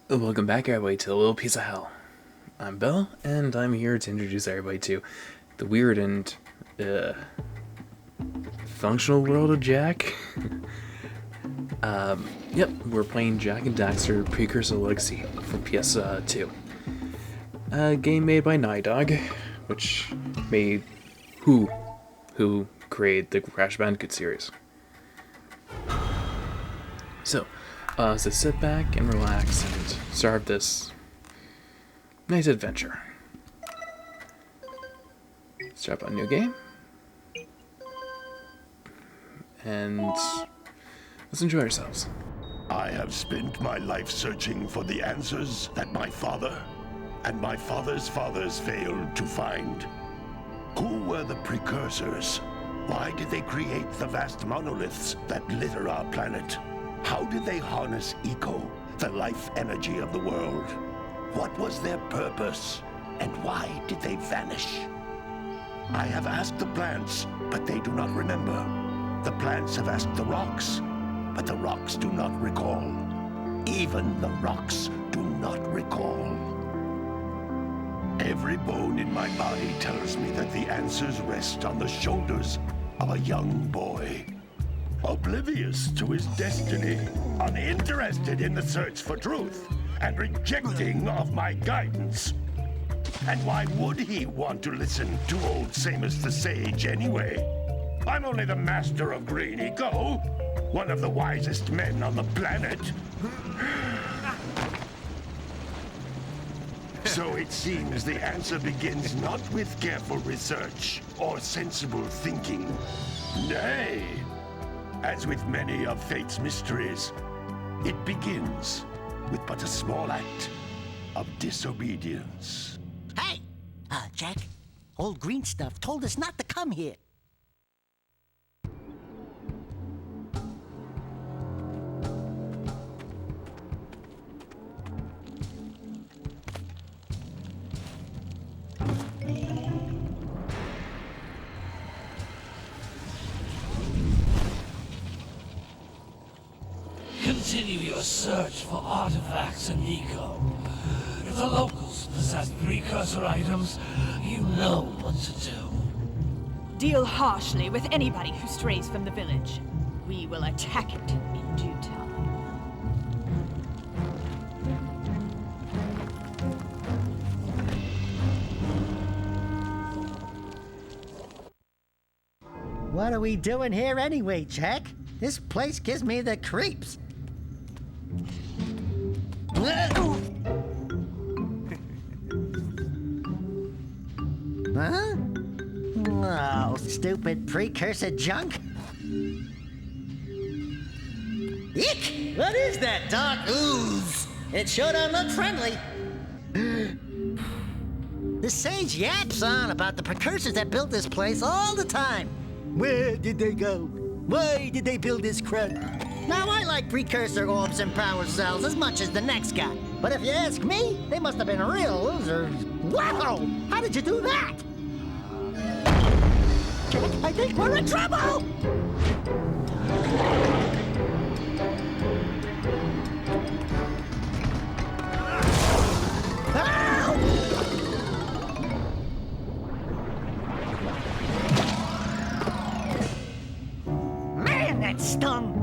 Welcome back, everybody, to a little piece of hell. I'm Bill, and I'm here to introduce everybody to the weird and functional world of Jak. Yep, we're playing Jak And Daxter Precursor Legacy for PS2. A game made by Naughty Dog, which made who created the Crash Bandicoot series. So sit back and relax and start this nice adventure. Start up a new game. And let's enjoy ourselves. I have spent my life searching for the answers that my father and my father's fathers failed to find. Who were the Precursors? Why did they create the vast monoliths that litter our planet? How did they harness eco, the life energy of the world? What was their purpose, and why did they vanish? I have asked the plants, but they do not remember. The plants have asked the rocks, but the rocks do not recall. Even the rocks do not recall. Every bone in my body tells me that the answers rest on the shoulders of a young boy. Oblivious to his destiny, uninterested in the search for truth, and rejecting of my guidance. And why would he want to listen to old Samus the Sage anyway? I'm only the master of green eco, one of the wisest men on the planet. So it seems the answer begins not with careful research or sensible thinking. Nay, as with many of fate's mysteries, it begins with but a small act of disobedience. Hey! Jak, old green stuff told us not to come here. Continue your search for artifacts and eco. If the locals possess precursor items, you know what to do. Deal harshly with anybody who strays from the village. We will attack it in due time. What are we doing here anyway, Jak? This place gives me the creeps. Huh? Oh, stupid precursor junk. Eek! What is that dark ooze? It sure don't look friendly. The sage yaps on about the precursors that built this place all the time. Where did they go? Why did they build this crud? Now, I like precursor orbs and power cells as much as the next guy. But if you ask me, they must have been real losers. Wow! How did you do that? I think we're in trouble! Man, that stung!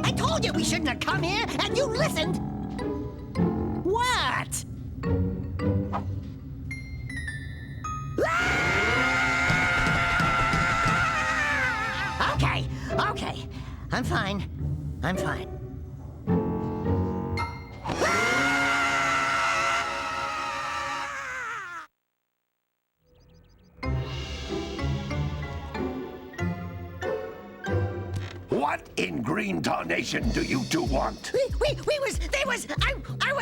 I told you we shouldn't have come here, and you listened! What? Okay. I'm fine. What in green tarnation do you two want? I was...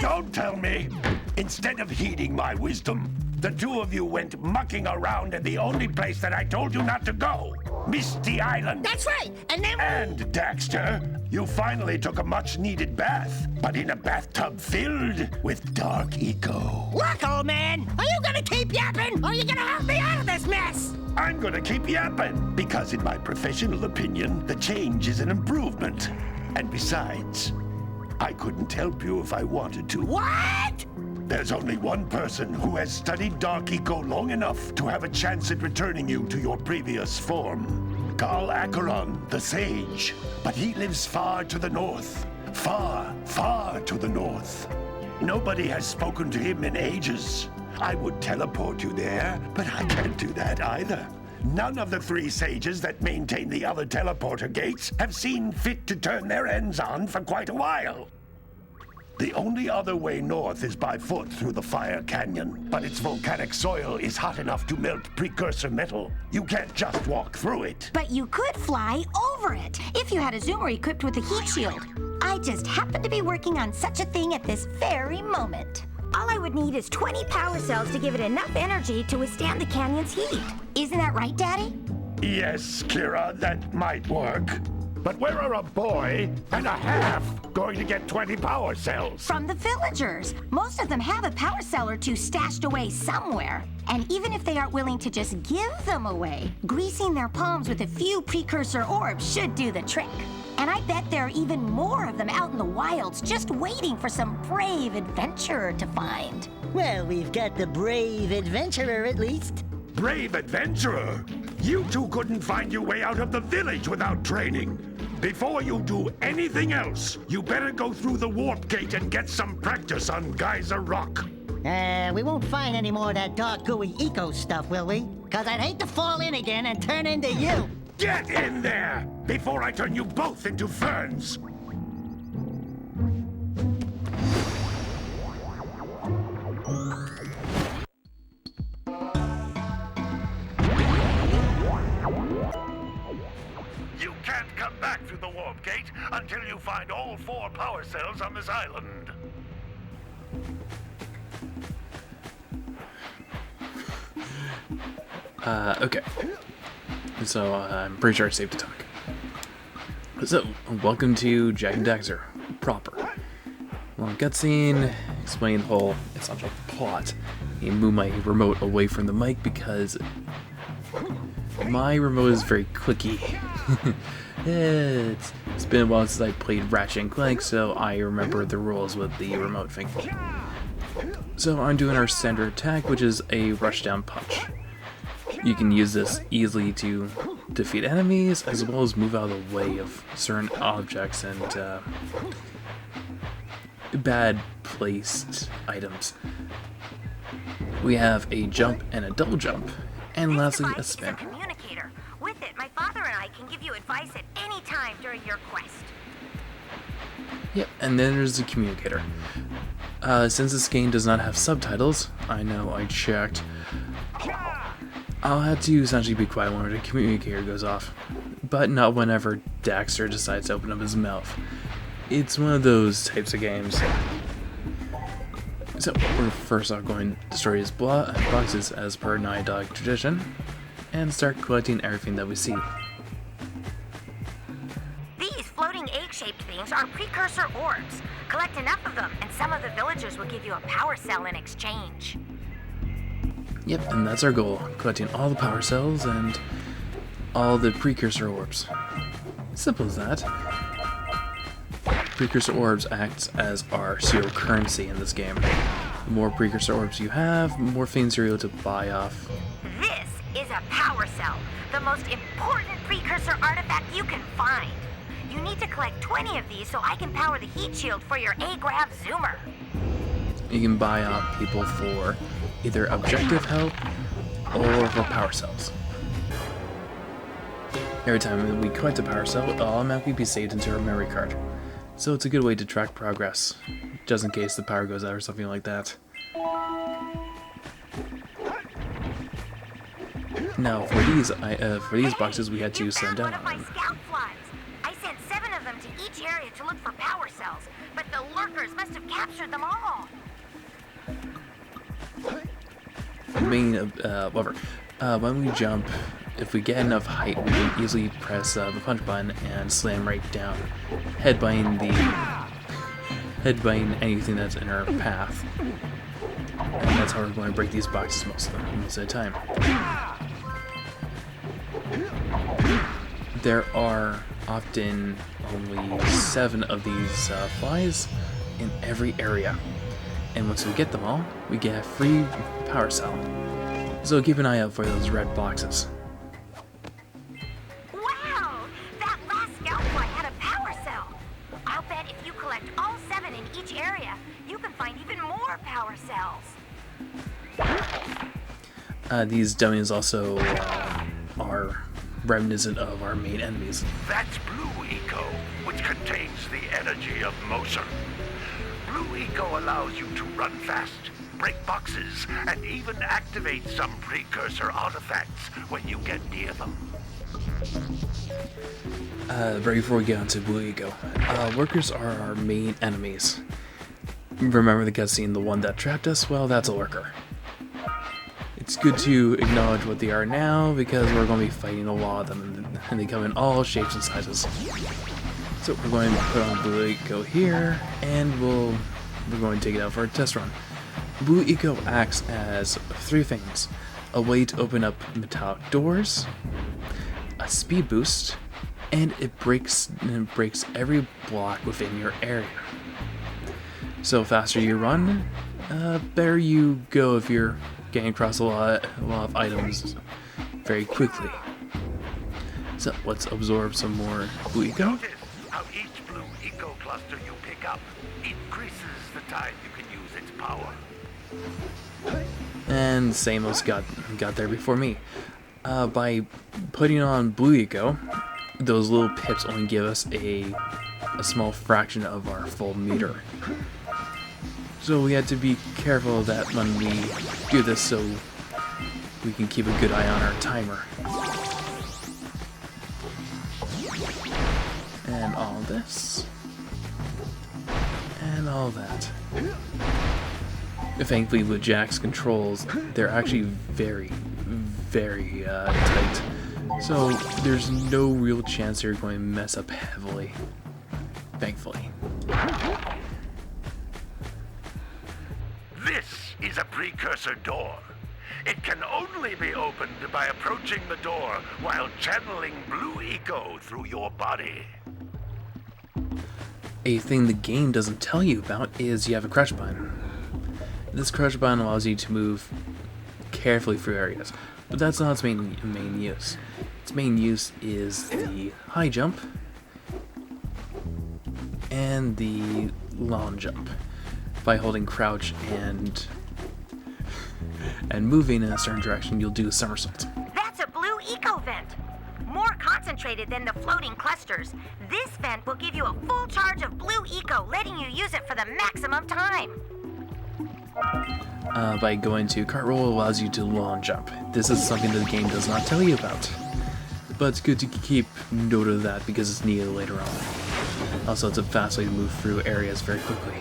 Don't tell me! Instead of heeding my wisdom, the two of you went mucking around in the only place that I told you not to go. Misty Island. That's right, and then... And, Daxter, you finally took a much-needed bath, but in a bathtub filled with dark eco. Look, old man, are you gonna keep yapping, or are you gonna help me out of this mess? I'm gonna keep yapping, because in my professional opinion, the change is an improvement. And besides, I couldn't help you if I wanted to. What? There's only one person who has studied Dark Eco long enough to have a chance at returning you to your previous form. Carl Acheron, the Sage. But he lives far to the north. Far, far to the north. Nobody has spoken to him in ages. I would teleport you there, but I can't do that either. None of the 3 sages that maintain the other teleporter gates have seen fit to turn their ends on for quite a while. The only other way north is by foot through the Fire Canyon, but its volcanic soil is hot enough to melt precursor metal. You can't just walk through it. But you could fly over it if you had a zoomer equipped with a heat shield. I just happen to be working on such a thing at this very moment. All I would need is 20 power cells to give it enough energy to withstand the canyon's heat. Isn't that right, Daddy? Yes, Kira, that might work. But where are a boy and a half going to get 20 power cells? From the villagers. Most of them have a power cell or 2 stashed away somewhere. And even if they aren't willing to just give them away, greasing their palms with a few precursor orbs should do the trick. And I bet there are even more of them out in the wilds just waiting for some brave adventurer to find. Well, we've got the brave adventurer at least. Brave adventurer! You two couldn't find your way out of the village without training. Before you do anything else, you better go through the warp gate and get some practice on Geyser Rock. We won't find any more of that dark gooey eco stuff, will we? 'Cause I'd hate to fall in again and turn into you. Get in there before I turn you both into ferns. You can't come back through the warp gate until you find all 4 power cells on this island. Okay. So, I'm pretty sure it's safe to talk. So, welcome to Jak And Daxter proper. Long cutscene, explain the whole essential plot. I move my remote away from the mic because my remote is very clicky. It's been a while since I played Ratchet and Clank, so I remember the rules with the remote finger. So I'm doing our standard attack, which is a rushdown punch. You can use this easily to defeat enemies, as well as move out of the way of certain objects and bad placed items. We have a jump and a double jump, and lastly a spin. Communicator. With it, my father and I can give you advice at any time during your quest. Yep, and then there's the communicator. Since this game does not have subtitles, I know I checked, I'll have to essentially be quiet when the communicator goes off, but not whenever Daxter decides to open up his mouth. It's one of those types of games. So, we're first off going to destroy his boxes as per Naughty Dog tradition, and start collecting everything that we see. These floating egg-shaped things are precursor orbs. Collect enough of them, and some of the villagers will give you a power cell in exchange. Yep, and that's our goal, collecting all the power cells and all the precursor orbs. Simple as that. Precursor orbs act as our serial currency in this game. The more precursor orbs you have, the more things you're able to buy off. This is a power cell, the most important precursor artifact you can find. You need to collect 20 of these so I can power the heat shield for your A-Grav zoomer. You can buy off people for either objective help or for power cells. Every time we collect a power cell, it will automatically be saved into our memory card. So it's a good way to track progress, just in case the power goes out or something like that. Now, for these boxes, we had to send out one of my scout floods. I sent 7 of them to each area to look for power cells, but the lurkers must have captured them all. When we jump, if we get enough height, we can easily press the punch button and slam right down, headbutting anything that's in our path. And that's how we're going to break these boxes most of the time. There are often only 7 of these flies in every area. And once we get them all, we get a free power cell. So keep an eye out for those red boxes. Wow! That last scout fly had a power cell. I'll bet if you collect all 7 in each area, you can find even more power cells. These dummies also are reminiscent of our main enemies. That's Blue Eco, which contains the energy of motion. Blue Eco allows you to run fast, break boxes, and even activate some precursor artifacts when you get near them. Right before we get onto Blue Eco, workers are our main enemies. Remember the cutscene, the one that trapped us? Well, that's a worker. It's good to acknowledge what they are now, because we're going to be fighting a lot of them, and they come in all shapes and sizes. So we're going to put on Blue Eco here, and we're going to take it out for a test run. Blue Eco acts as 3 things: a way to open up metallic doors, a speed boost, and it breaks every block within your area. So faster you run, better you go if you're getting across a lot of items very quickly. So let's absorb some more Blue Eco. Notice how each Blue Eco cluster you pick up increases the time you can use its power. And Samos got there before me. By putting on Blue Eco, those little pips only give us a small fraction of our full meter. So we had to be careful that when we do this, so we can keep a good eye on our timer. And all this. And all that. Thankfully, with Jack's controls, they're actually very, very tight. So there's no real chance they're going to mess up heavily. Thankfully. This is a precursor door. It can only be opened by approaching the door while channeling Blue Eco through your body. A thing the game doesn't tell you about is you have a crouch button. This crouch button allows you to move carefully through areas, but that's not its main use. Its main use is the high jump and the long jump. By holding crouch and moving in a certain direction, you'll do a somersault. That's a Blue Eco vent. More concentrated than the floating clusters. This vent will give you a full charge of Blue Eco, letting you use it for the maximum time. By going to cartwheel, allows you to long jump. This is something that the game does not tell you about, but it's good to keep note of that because it's needed later on. Also, it's a fast way to move through areas very quickly.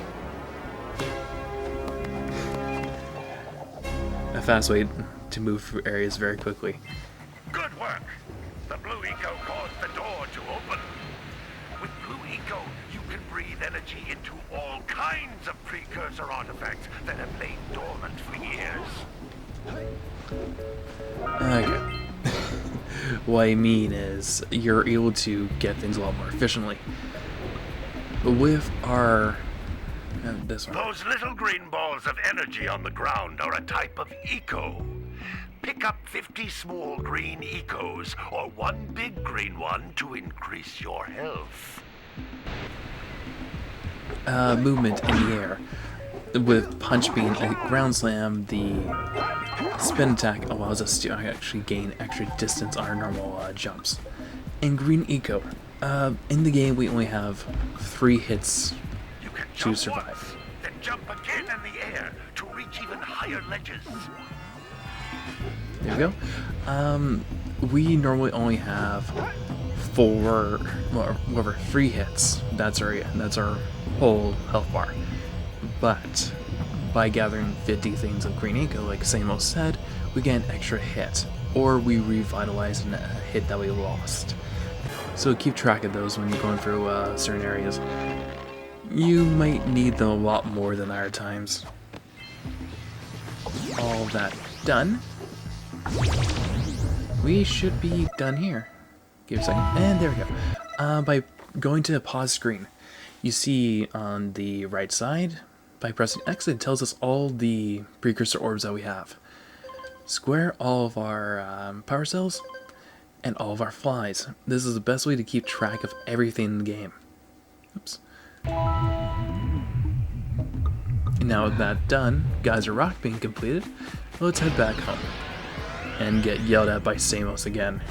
A fast way to move through areas very quickly. Good work! The Blue Eco caused the door to open. With Blue Eco, you can breathe energy into all kinds of precursor artifacts that have lain dormant for years. Okay. What I mean is, you're able to get things a lot more efficiently. With our... this one. Those little green balls of energy on the ground are a type of eco. Pick up 50 small green ecos or one big green one to increase your health. Movement in the air. With punch being a ground slam, the spin attack allows us to actually gain extra distance on our normal jumps. And green eco. In the game, we only have 3 hits You can to jump survive. once, then jump again in the air to reach even higher ledges. There we go. We normally only have 3 hits. That's our whole health bar. But by gathering 50 things of green eco, like Samo said, we get an extra hit, or we revitalize a hit that we lost. So keep track of those when you're going through certain areas. You might need them a lot more than other times. All that done. We should be done here. Give a second. And there we go. By going to a pause screen, you see on the right side, by pressing X, it tells us all the precursor orbs that we have. Square, all of our power cells, and all of our flies. This is the best way to keep track of everything in the game. Oops. And now with that done, Geyser Rock being completed, let's head back home and get yelled at by Samos again.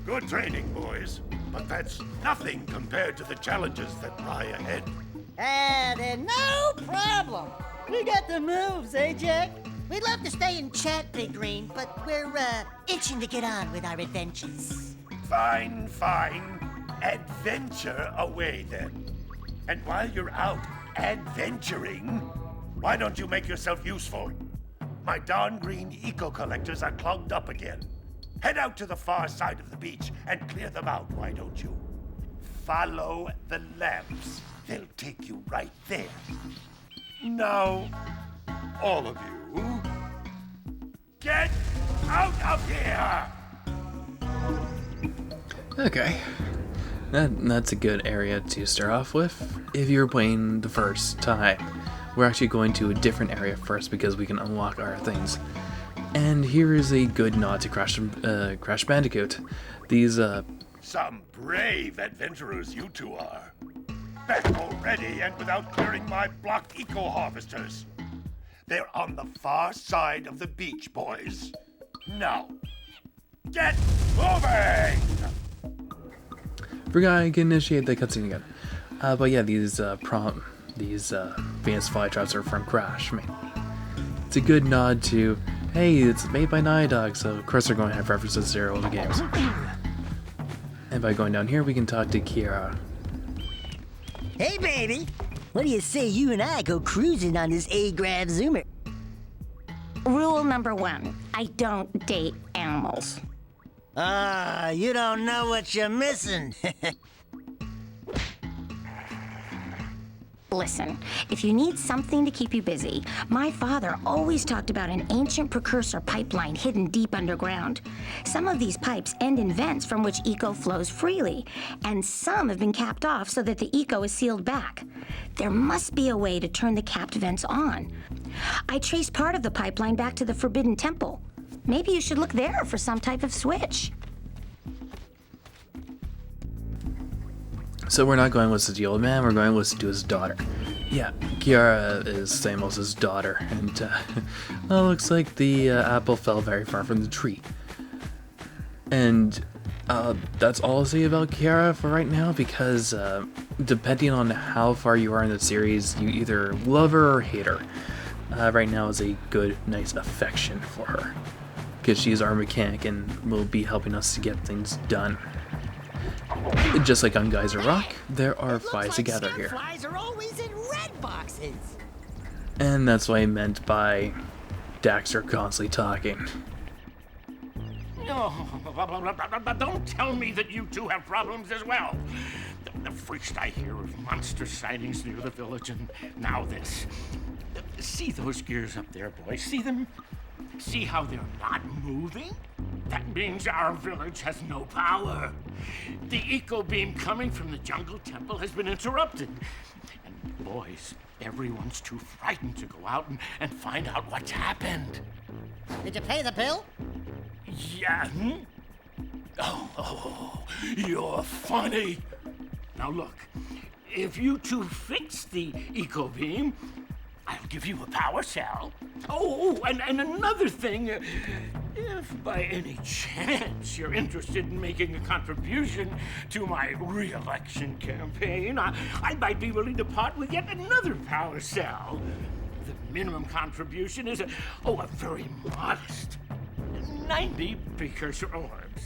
Good training, boys, but that's nothing compared to the challenges that lie ahead. Then no problem. We got the moves, eh, Jack? We'd love to stay and chat, Big Green, but we're, itching to get on with our adventures. Fine, fine. Adventure away, then. And while you're out adventuring, why don't you make yourself useful? My darn green eco-collectors are clogged up again. Head out to the far side of the beach and clear them out, why don't you? Follow the lamps. They'll take you right there. Now, all of you, get out of here! Okay, that's a good area to start off with. If you're playing the first time, we're actually going to a different area first because we can unlock our things. And here is a good nod to Crash Bandicoot. These, Some brave adventurers you two are. Back already and without clearing my block eco-harvesters. They're on the far side of the beach, boys. Now, get moving! forgot I can initiate the cutscene again. But yeah, these Venus flytraps are from Crash. I mean, it's a good nod to, hey, it's made by Naughty Dog, so of course they're going to have references to their older games. And by going down here, we can talk to Kiara. Hey, baby. What do you say you and I go cruising on this A-Grav Zoomer? Rule number 1, I don't date animals. You don't know what you're missing. Listen, if you need something to keep you busy, my father always talked about an ancient precursor pipeline hidden deep underground. Some of these pipes end in vents from which eco flows freely, and some have been capped off so that the eco is sealed back. There must be a way to turn the capped vents on. I traced part of the pipeline back to the Forbidden Temple. Maybe you should look there for some type of switch. So we're not going to listen to the old man, we're going to listen to his daughter. Yeah, Kiara is Samos' daughter, and well, looks like the apple fell very far from the tree. And that's all I'll say about Kiara for right now, because depending on how far you are in the series, you either love her or hate her. Right now is a good, nice affection for her, because she's our mechanic and will be helping us to get things done. Just like on Geyser Rock, there are flies together here. Flies are always in red boxes. And that's what I meant by Daxter constantly talking. No, don't tell me that you two have problems as well. First I hear of monster sightings near the village, and now this. See those gears up there, boys? See them? See how they're not moving? That means our village has no power. The eco beam coming from the jungle temple has been interrupted. And boys, everyone's too frightened to go out and find out what's happened. Did you pay the bill? Yeah. Oh, you're funny. Now look, if you two fix the eco beam, I'll give you a power cell. Oh, and another thing, if by any chance you're interested in making a contribution to my re-election campaign, I might be willing to part with yet another power cell. The minimum contribution is a very modest 90 precursor orbs.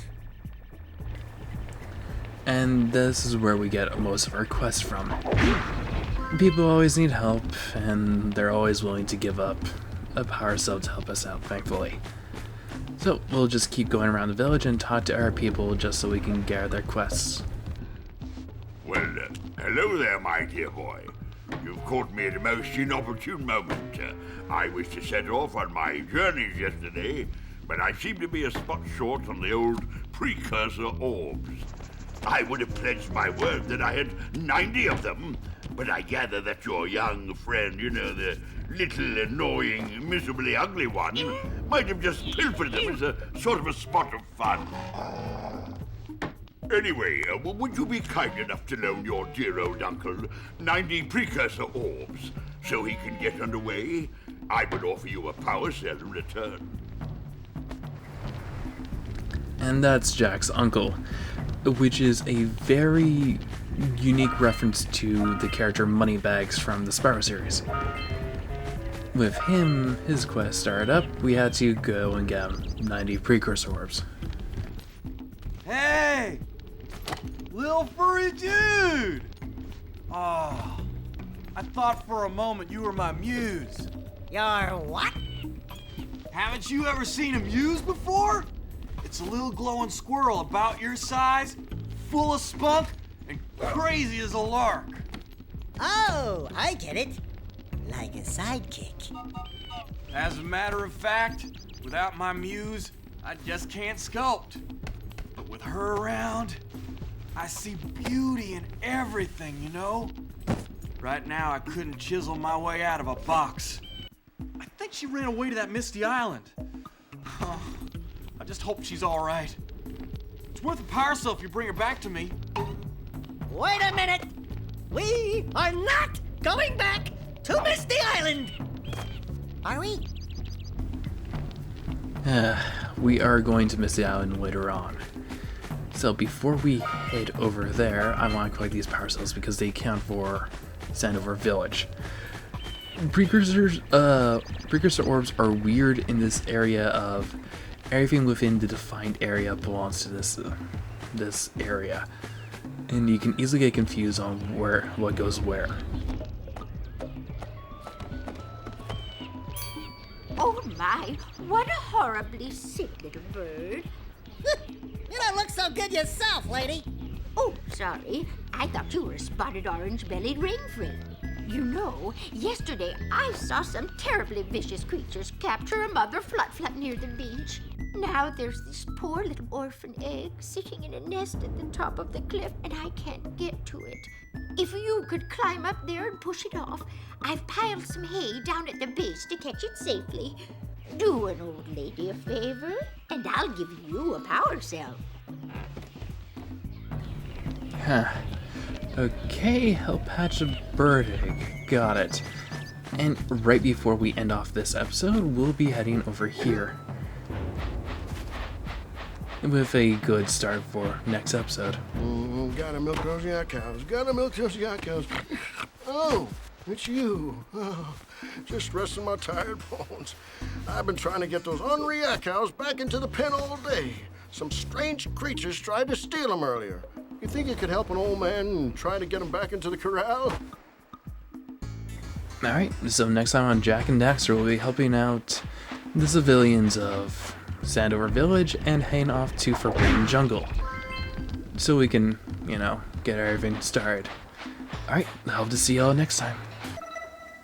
And this is where we get most of our quests from. People always need help, and they're always willing to give up a power cell to help us out, thankfully. So we'll just keep going around the village and talk to our people just so we can gather their quests. Well, Hello there, my dear boy. You've caught me at a most inopportune moment. I was to set off on my journeys yesterday, but I seem to be a spot short on the old Precursor orbs. I would have pledged my word that I had 90 of them, but I gather that your young friend, you know, the little annoying, miserably ugly one, might have just pilfered them as a sort of a spot of fun. Anyway, would you be kind enough to loan your dear old uncle 90 Precursor orbs so he can get underway? I would offer you a power cell in return. And that's Jack's uncle, which is a very unique reference to the character Moneybags from the Sparrow series. With him, his quest started up, we had to go and get 90 Precursor orbs. Hey! Little furry dude! Oh, I thought for a moment you were my muse. Your what? Haven't you ever seen a muse before? It's a little glowing squirrel about your size, full of spunk, and crazy as a lark. Oh, I get it. Like a sidekick. As a matter of fact, without my muse, I just can't sculpt. But with her around, I see beauty in everything, you know? Right now, I couldn't chisel my way out of a box. I think she ran away to that misty island. I just hope she's all right. It's worth a power cell if you bring her back to me. Wait a minute! We are not going back to Misty Island! Are we? We are going to Misty Island later on. So before we head over there, I want to collect these power cells because they count for Sandover Village. Precursor orbs are weird in this area of everything within the defined area belongs to this area, and you can easily get confused on what goes where. Oh my, what a horribly sick little bird. You don't look so good yourself, lady. Oh, sorry. I thought you were a spotted orange-bellied rainframe. You know, yesterday I saw some terribly vicious creatures capture a mother flut-flut near the beach. Now there's this poor little orphan egg sitting in a nest at the top of the cliff, and I can't get to it. If you could climb up there and push it off, I've piled some hay down at the base to catch it safely. Do an old lady a favor, and I'll give you a power cell. Huh. Okay, help hatch a bird egg. Got it. And right before we end off this episode, we'll be heading over here with a good start for next episode. Gotta milk those yak cows. Gotta milk those yak cows. Oh, it's you. Oh, just resting my tired bones. I've been trying to get those unreal yak cows back into the pen all day. Some strange creatures tried to steal them earlier. You think you could help an old man and try to get him back into the corral? Alright, so next time on Jak and Daxter, we'll be helping out the civilians of Sandover Village and heading off to Forbidden Jungle. So we can, get everything started. Alright, I hope to see y'all next time.